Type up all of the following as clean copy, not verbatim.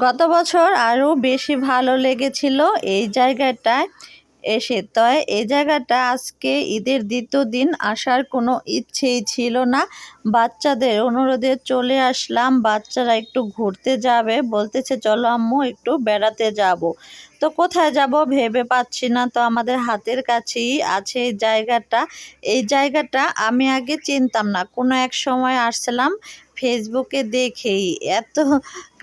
গত বছর আরও বেশি ভালো লেগেছিল এই জায়গাটায় এসে। তো এই জায়গাটা আজকে ঈদের দ্বিতীয় দিন আসার কোনো ইচ্ছেই ছিল না, বাচ্চাদের অনুরোধে চলে আসলাম। বাচ্চারা একটু ঘুরতে যাবে, বলতেছে চলো আম্মু একটু বেড়াতে যাব। তো কোথায় যাব ভেবে পাচ্ছি না। তো আমাদের হাতের কাছেই আছে এই জায়গাটা। এই জায়গাটা আমি আগে চিনতাম না, কোনো এক সময় আসছিলাম ফেসবুকে দেখেই। এত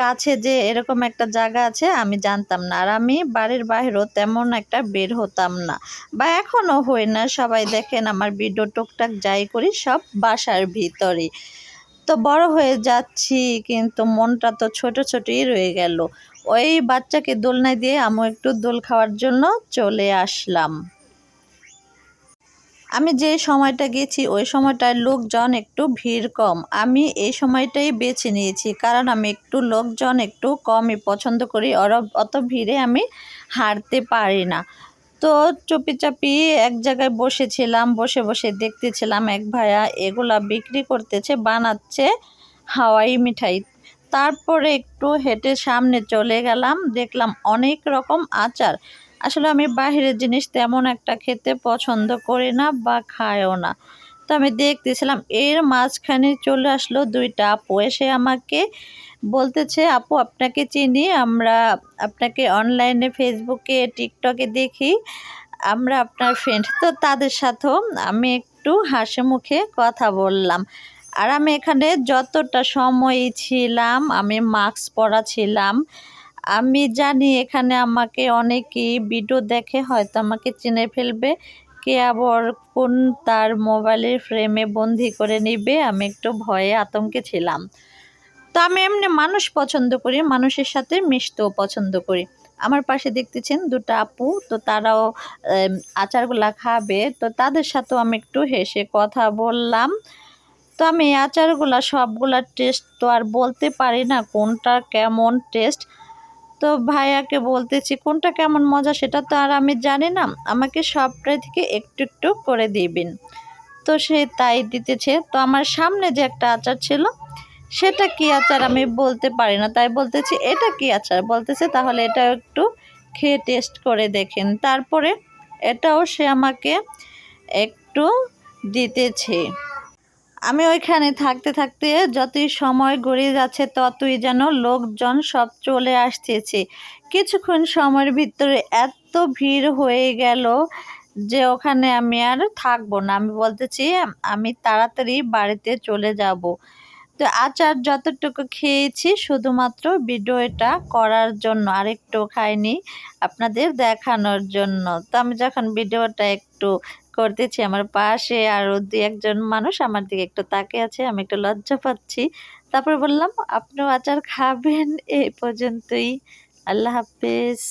কাছে যে এরকম একটা জায়গা আছে আমি জানতাম না, আর আমি বাড়ির বাইরেও তেমন একটা বের হতাম না, বা এখনও হই না। সবাই দেখেন আমার ভিডিও টুকটাক যাই করি সব বাসার ভিতরে। তো বড় হয়ে যাচ্ছি কিন্তু মনটা তো ছোট ছোটই রয়ে গেল। ওই বাচ্চাকে দোলনায় দিয়ে আমি একটু দোল খাওয়ার জন্য চলে আসলাম। আমি যে সময়টা গেছি ওই সময়টায় লোকজন একটু ভিড় কম। আমি এই সময়টাই বেছে নিয়েছি, কারণ আমি একটু লোকজন একটু কমই পছন্দ করি। অত ভিড়ে আমি হাঁটতে পারি না। তো চুপিচাপি এক জায়গায় বসেছিলাম, বসে বসে দেখতেছিলাম এক ভাইয়া এগুলা বিক্রি করতেছে, বানাচ্ছে হাওয়াই মিঠাই। তারপরে একটু হেঁটে সামনে চলে গেলাম, দেখলাম অনেক রকম আচার। আসলে আমি বাহিরের জিনিস তেমন একটা খেতে পছন্দ করি না বা খাইও না। তো আমি দেখতেছিলাম, এর মাঝখানে চলে আসলো দুইটা আপু, এসে আমাকে বলতেছে আপু আপনাকে চিনি, আমরা আপনাকে অনলাইনে ফেসবুকে টিকটকে দেখি, আমরা আপনার ফ্রেন্ড। তো তাদের সাথেও আমি একটু হাসি মুখে কথা বললাম। আর আমি এখানে যতটা সময় ছিলাম আমি মাস্ক পরা ছিলাম। আমি জানি এখানে আমাকে অনেকেই ভিডিও দেখে হয়তো আমাকে চিনে ফেলবে, কে আবার কোন তার মোবাইলের ফ্রেমে বন্দি করে নিবে, আমি একটু ভয়ে আতঙ্কে ছিলাম। তো আমি এমনি মানুষ পছন্দ করি, মানুষের সাথে মিশতেও পছন্দ করি। আমার পাশে দেখতেছেন দুটো আপু, তো তারাও আচারগুলা খাবে, তো তাদের সাথেও আমি একটু হেসে কথা বললাম। তো আমি এই আচারগুলা সবগুলা টেস্ট তো আর বলতে পারি না কোনটা কেমন টেস্ট। তো ভাইয়াকে বলতেছি কোনটা কেমন মজা সেটা তো আর আমি জানি না, আমাকে সবটাই থেকে একটু একটু করে দিবেন। তো সে তাই দিতেছে। তো আমার সামনে যে একটা আচার ছিল সেটা কি আচার আমি বলতে পারি না, তাই বলতেছি এটা কি আচার, বলতেছে তাহলে এটা একটু খেয়ে টেস্ট করে দেখেন। তারপরে এটাও সে আমাকে একটু দিতেছে। আমি ওইখানে থাকতে থাকতে যতই সময় গড়িয়ে যাচ্ছে ততই যেন লোকজন সব চলে আসতেছে। কিছুক্ষণ সময়ের ভিতরে এত ভিড় হয়ে গেল যে ওখানে আমি আর থাকবো না। আমি বলতেছি আমি তাড়াতাড়ি বাড়িতে চলে যাব। তো আচার যতটুকু খেয়েছি শুধুমাত্র ভিডিওটা করার জন্য, আরেকটু খাইনি, আপনাদের দেখানোর জন্য। তো আমি যখন ভিডিওটা একটু করতেছি আমার পাশে আরও দু একজন মানুষ আমার দিকে একটু তাকিয়ে আছে, আমি একটু লজ্জা পাচ্ছি। তারপর বললাম আপনিও আচার খাবেন। এই পর্যন্তই, আল্লাহ হাফেজ।